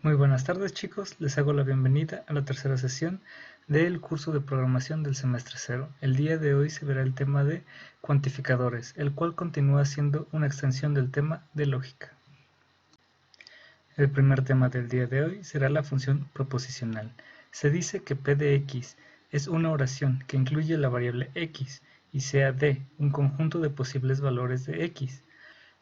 Muy buenas tardes chicos, les hago la bienvenida a la tercera sesión del curso de programación del semestre 0. El día de hoy se verá el tema de cuantificadores, el cual continúa siendo una extensión del tema de lógica. El primer tema del día de hoy será la función proposicional. Se dice que P de X es una oración que incluye la variable X y sea D un conjunto de posibles valores de X.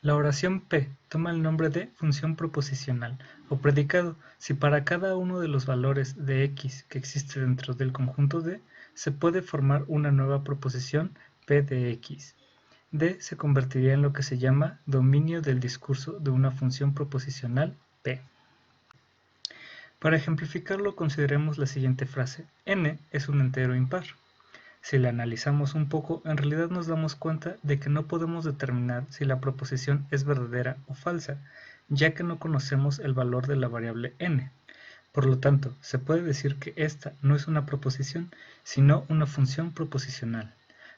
La oración P toma el nombre de función proposicional o predicado si para cada uno de los valores de X que existe dentro del conjunto D se puede formar una nueva proposición P de X. D se convertiría en lo que se llama dominio del discurso de una función proposicional P. Para ejemplificarlo consideremos la siguiente frase: n es un entero impar. Si la analizamos un poco, en realidad nos damos cuenta de que no podemos determinar si la proposición es verdadera o falsa, ya que no conocemos el valor de la variable n. Por lo tanto, se puede decir que esta no es una proposición, sino una función proposicional,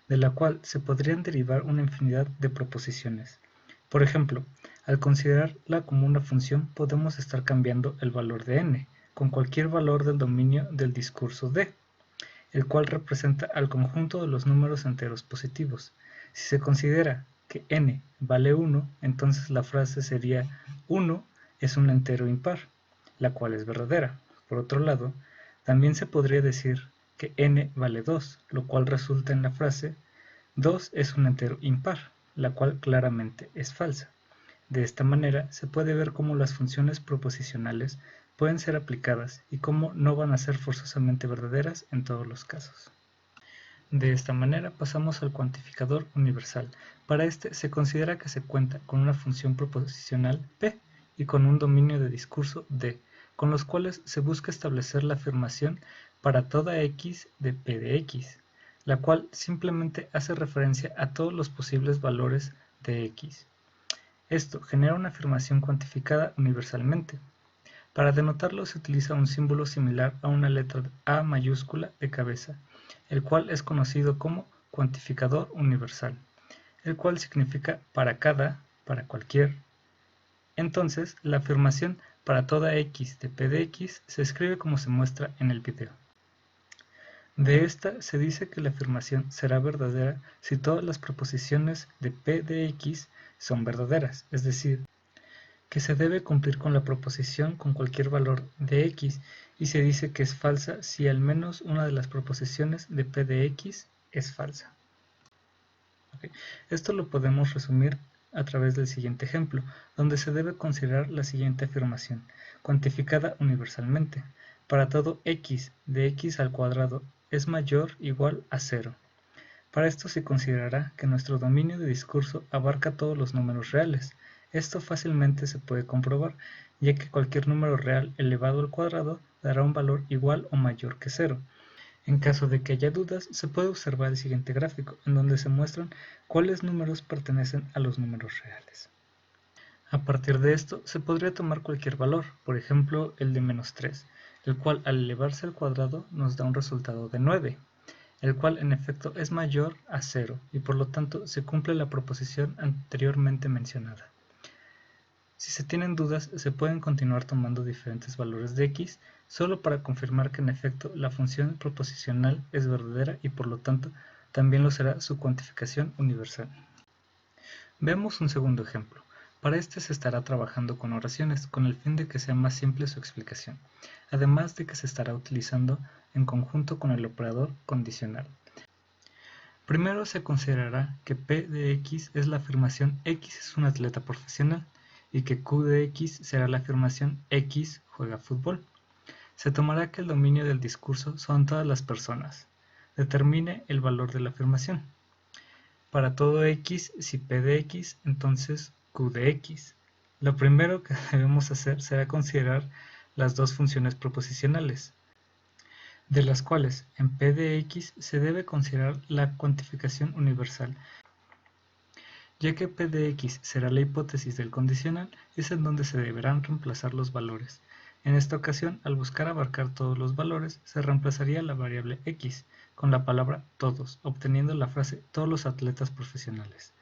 de la cual se podrían derivar una infinidad de proposiciones. Por ejemplo, al considerarla como una función, podemos estar cambiando el valor de n, con cualquier valor del dominio del discurso D, el cual representa al conjunto de los números enteros positivos. Si se considera que n vale 1, entonces la frase sería 1 es un entero impar, la cual es verdadera. Por otro lado, también se podría decir que n vale 2, lo cual resulta en la frase 2 es un entero impar, la cual claramente es falsa. De esta manera se puede ver cómo las funciones proposicionales pueden ser aplicadas y cómo no van a ser forzosamente verdaderas en todos los casos. De esta manera pasamos al cuantificador universal. Para este se considera que se cuenta con una función proposicional P y con un dominio de discurso D, con los cuales se busca establecer la afirmación para toda X de P de X, la cual simplemente hace referencia a todos los posibles valores de X. Esto genera una afirmación cuantificada universalmente. Para denotarlo se utiliza un símbolo similar a una letra A mayúscula de cabeza, el cual es conocido como cuantificador universal, el cual significa para cada, para cualquier. Entonces, la afirmación para toda X de P de X se escribe como se muestra en el video. De esta se dice que la afirmación será verdadera si todas las proposiciones de P de X son verdaderas, es decir, que se debe cumplir con la proposición con cualquier valor de X, y se dice que es falsa si al menos una de las proposiciones de P de X es falsa. Esto lo podemos resumir a través del siguiente ejemplo, donde se debe considerar la siguiente afirmación, cuantificada universalmente. Para todo X de X al cuadrado es mayor o igual a 0. Para esto se considerará que nuestro dominio de discurso abarca todos los números reales. Esto fácilmente se puede comprobar, ya que cualquier número real elevado al cuadrado dará un valor igual o mayor que 0. En caso de que haya dudas, se puede observar el siguiente gráfico, en donde se muestran cuáles números pertenecen a los números reales. A partir de esto, se podría tomar cualquier valor, por ejemplo el de menos 3, el cual al elevarse al cuadrado nos da un resultado de 9. El cual en efecto es mayor a 0 y por lo tanto se cumple la proposición anteriormente mencionada. Si se tienen dudas, se pueden continuar tomando diferentes valores de X solo para confirmar que en efecto la función proposicional es verdadera y por lo tanto también lo será su cuantificación universal. Veamos un segundo ejemplo. Para este se estará trabajando con oraciones con el fin de que sea más simple su explicación, además de que se estará utilizando en conjunto con el operador condicional. Primero se considerará que P de X es la afirmación X es un atleta profesional y que Q de X será la afirmación X juega fútbol. Se tomará que el dominio del discurso son todas las personas. Determine el valor de la afirmación. Para todo X, si P de X, entonces Q de X. Lo primero que debemos hacer será considerar las dos funciones proposicionales, de las cuales en P de X se debe considerar la cuantificación universal, ya que P de X será la hipótesis del condicional, es en donde se deberán reemplazar los valores. En esta ocasión, al buscar abarcar todos los valores, se reemplazaría la variable X con la palabra todos, obteniendo la frase todos los atletas profesionales.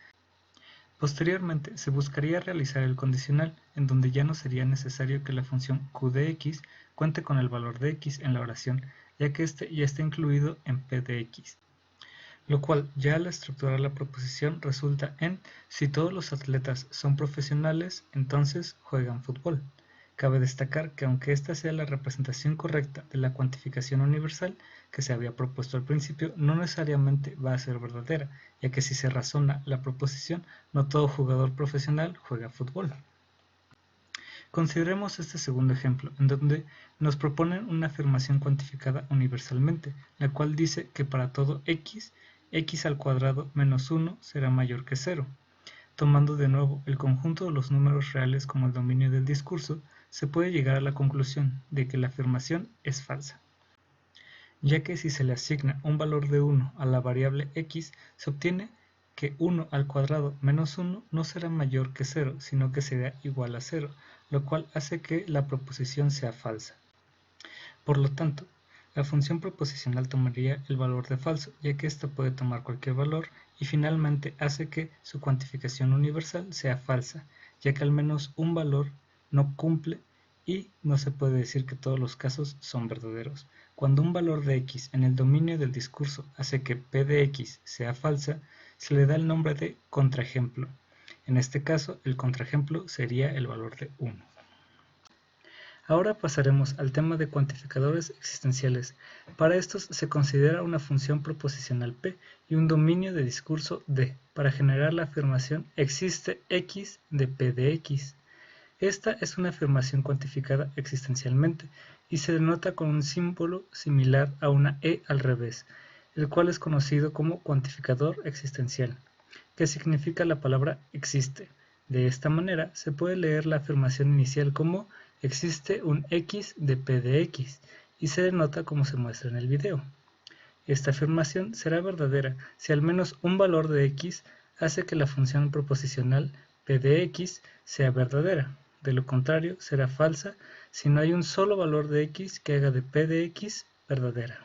Posteriormente, se buscaría realizar el condicional, en donde ya no sería necesario que la función q de x cuente con el valor de x en la oración, ya que este ya está incluido en p de x. Lo cual, ya al estructurar la proposición, resulta en: si todos los atletas son profesionales, entonces juegan fútbol. Cabe destacar que aunque esta sea la representación correcta de la cuantificación universal que se había propuesto al principio, no necesariamente va a ser verdadera, ya que si se razona la proposición, no todo jugador profesional juega fútbol. Consideremos este segundo ejemplo, en donde nos proponen una afirmación cuantificada universalmente, la cual dice que para todo x, x al cuadrado menos 1 será mayor que 0. Tomando de nuevo el conjunto de los números reales como el dominio del discurso, se puede llegar a la conclusión de que la afirmación es falsa, ya que si se le asigna un valor de 1 a la variable x, se obtiene que 1 al cuadrado menos 1 no será mayor que 0, sino que será igual a 0, lo cual hace que la proposición sea falsa. Por lo tanto, la función proposicional tomaría el valor de falso, ya que ésta puede tomar cualquier valor, y finalmente hace que su cuantificación universal sea falsa, ya que al menos un valor no cumple y no se puede decir que todos los casos son verdaderos. Cuando un valor de x en el dominio del discurso hace que p de x sea falsa, se le da el nombre de contraejemplo. En este caso, el contraejemplo sería el valor de 1. Ahora pasaremos al tema de cuantificadores existenciales. Para estos se considera una función proposicional P y un dominio de discurso D para generar la afirmación existe x de P de x. Esta es una afirmación cuantificada existencialmente y se denota con un símbolo similar a una E al revés, el cual es conocido como cuantificador existencial, que significa la palabra existe. De esta manera se puede leer la afirmación inicial como existe un x de p de x y se denota como se muestra en el video. Esta afirmación será verdadera si al menos un valor de x hace que la función proposicional p de x sea verdadera. De lo contrario, será falsa si no hay un solo valor de x que haga de p de x verdadera.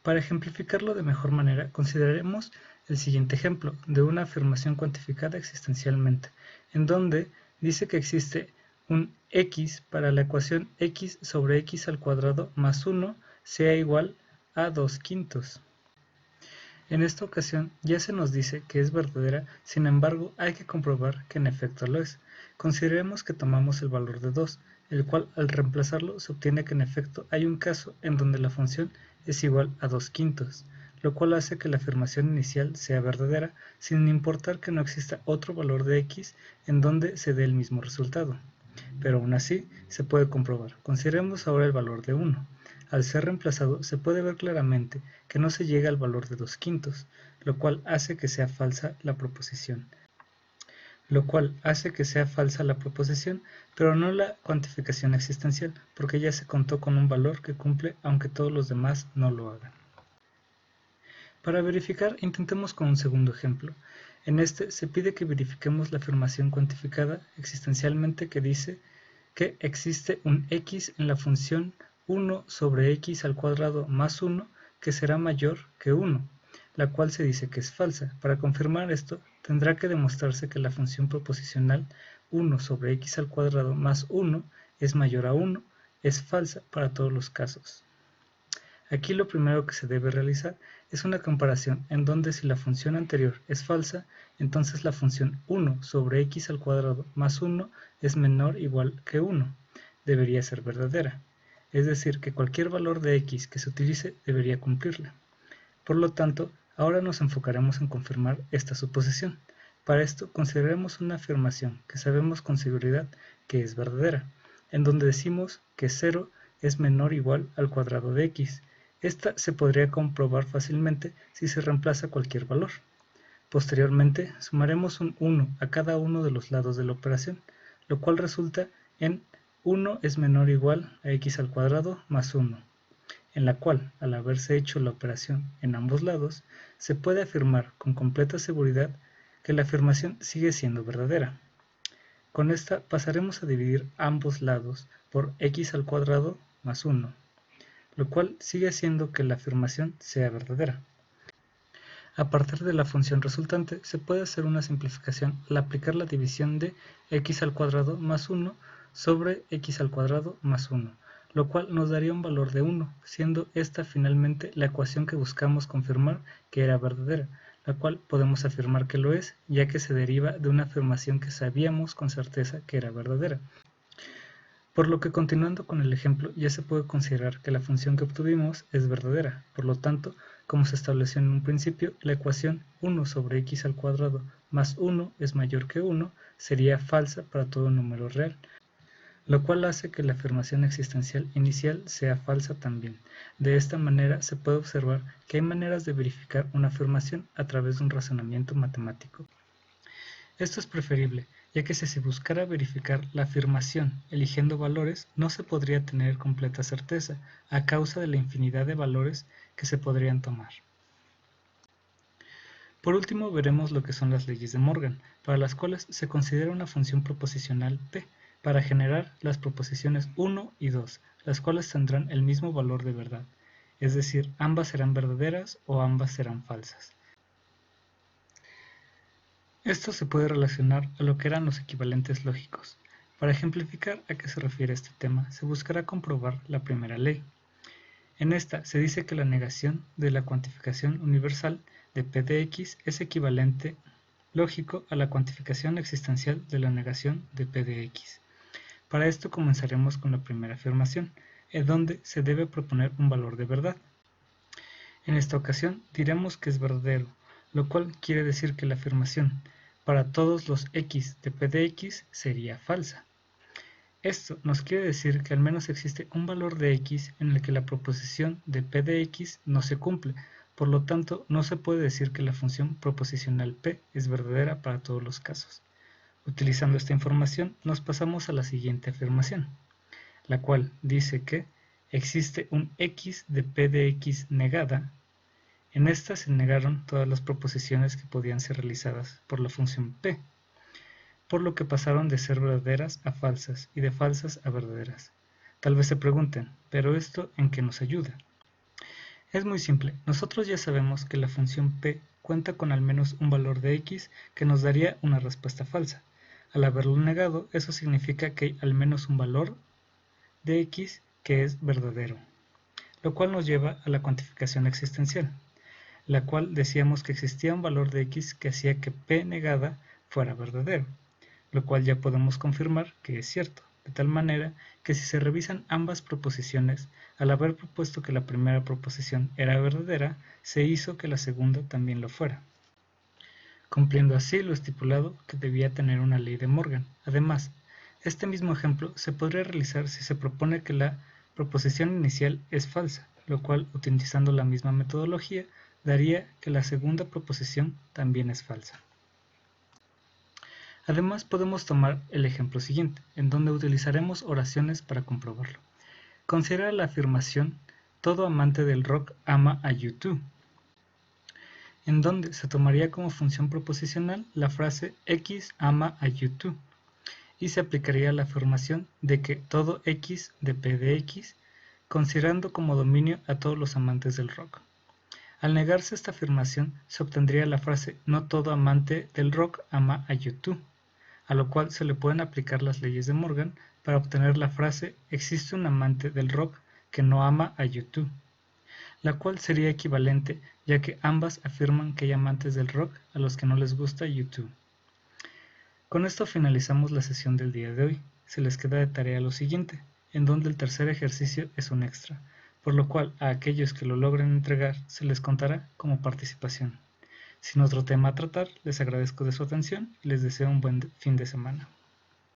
Para ejemplificarlo de mejor manera, consideremos el siguiente ejemplo de una afirmación cuantificada existencialmente, en donde dice que existe un x para la ecuación x sobre x al cuadrado más 1 sea igual a 2/5. En esta ocasión ya se nos dice que es verdadera, sin embargo hay que comprobar que en efecto lo es. Consideremos que tomamos el valor de 2, el cual al reemplazarlo se obtiene que en efecto hay un caso en donde la función es igual a 2/5, lo cual hace que la afirmación inicial sea verdadera, sin importar que no exista otro valor de x en donde se dé el mismo resultado. Pero aún así se puede comprobar. Consideremos ahora el valor de 1. Al ser reemplazado se puede ver claramente que no se llega al valor de 2/5, lo cual hace que sea falsa la proposición. Pero no la cuantificación existencial, porque ya se contó con un valor que cumple aunque todos los demás no lo hagan. Para verificar, intentemos con un segundo ejemplo. En este se pide que verifiquemos la afirmación cuantificada existencialmente que dice que existe un x en la función 1 sobre x al cuadrado más 1 que será mayor que 1, la cual se dice que es falsa. Para confirmar esto, tendrá que demostrarse que la función proposicional 1 sobre x al cuadrado más 1 es mayor a 1, es falsa para todos los casos. Aquí lo primero que se debe realizar es una comparación en donde si la función anterior es falsa, entonces la función 1 sobre x al cuadrado más 1 es menor o igual que 1. Debería ser verdadera. Es decir, que cualquier valor de x que se utilice debería cumplirla. Por lo tanto, ahora nos enfocaremos en confirmar esta suposición. Para esto, consideremos una afirmación que sabemos con seguridad que es verdadera, en donde decimos que 0 es menor o igual al cuadrado de x. Esta se podría comprobar fácilmente si se reemplaza cualquier valor. Posteriormente, sumaremos un 1 a cada uno de los lados de la operación, lo cual resulta en 1 es menor o igual a x al cuadrado más 1, en la cual, al haberse hecho la operación en ambos lados, se puede afirmar con completa seguridad que la afirmación sigue siendo verdadera. Con esta pasaremos a dividir ambos lados por x al cuadrado más 1, lo cual sigue haciendo que la afirmación sea verdadera. A partir de la función resultante se puede hacer una simplificación al aplicar la división de x al cuadrado más 1 sobre x al cuadrado más 1, lo cual nos daría un valor de 1, siendo esta finalmente la ecuación que buscamos confirmar que era verdadera, la cual podemos afirmar que lo es, ya que se deriva de una afirmación que sabíamos con certeza que era verdadera. Por lo que continuando con el ejemplo, ya se puede considerar que la función que obtuvimos es verdadera. Por lo tanto, como se estableció en un principio, la ecuación 1 sobre x al cuadrado más 1 es mayor que 1 sería falsa para todo número real, lo cual hace que la afirmación existencial inicial sea falsa también. De esta manera se puede observar que hay maneras de verificar una afirmación a través de un razonamiento matemático. Esto es preferible, ya que si se buscara verificar la afirmación eligiendo valores, no se podría tener completa certeza, a causa de la infinidad de valores que se podrían tomar. Por último, veremos lo que son las leyes de Morgan, para las cuales se considera una función proposicional P, para generar las proposiciones 1 y 2, las cuales tendrán el mismo valor de verdad, es decir, ambas serán verdaderas o ambas serán falsas. Esto se puede relacionar a lo que eran los equivalentes lógicos. Para ejemplificar a qué se refiere este tema, se buscará comprobar la primera ley. En esta se dice que la negación de la cuantificación universal de P de X es equivalente lógico a la cuantificación existencial de la negación de P de X. Para esto comenzaremos con la primera afirmación, en donde se debe proponer un valor de verdad. En esta ocasión diremos que es verdadero, lo cual quiere decir que la afirmación para todos los x de P de X sería falsa. Esto nos quiere decir que al menos existe un valor de x en el que la proposición de P de X no se cumple, por lo tanto no se puede decir que la función proposicional P es verdadera para todos los casos. Utilizando esta información nos pasamos a la siguiente afirmación, la cual dice que existe un x de P de X negada. En esta se negaron todas las proposiciones que podían ser realizadas por la función P, por lo que pasaron de ser verdaderas a falsas y de falsas a verdaderas. Tal vez se pregunten, ¿pero esto en qué nos ayuda? Es muy simple, nosotros ya sabemos que la función P cuenta con al menos un valor de x que nos daría una respuesta falsa. Al haberlo negado, eso significa que hay al menos un valor de x que es verdadero, lo cual nos lleva a la cuantificación existencial, la cual decíamos que existía un valor de x que hacía que P negada fuera verdadero, lo cual ya podemos confirmar que es cierto, de tal manera que si se revisan ambas proposiciones, al haber propuesto que la primera proposición era verdadera, se hizo que la segunda también lo fuera, cumpliendo así lo estipulado que debía tener una ley de Morgan. Además, este mismo ejemplo se podría realizar si se propone que la proposición inicial es falsa, lo cual, utilizando la misma metodología, daría que la segunda proposición también es falsa. Además podemos tomar el ejemplo siguiente, en donde utilizaremos oraciones para comprobarlo. Considera la afirmación todo amante del rock ama a U2, en donde se tomaría como función proposicional la frase X ama a U2, y se aplicaría la afirmación de que todo X de P de X, considerando como dominio a todos los amantes del rock. Al negarse esta afirmación, se obtendría la frase no todo amante del rock ama a U2, a lo cual se le pueden aplicar las leyes de Morgan para obtener la frase existe un amante del rock que no ama a U2, la cual sería equivalente ya que ambas afirman que hay amantes del rock a los que no les gusta U2. Con esto finalizamos la sesión del día de hoy. Se les queda de tarea lo siguiente, en donde el tercer ejercicio es un extra, por lo cual a aquellos que lo logren entregar se les contará como participación. Sin otro tema a tratar, les agradezco de su atención y les deseo un buen fin de semana.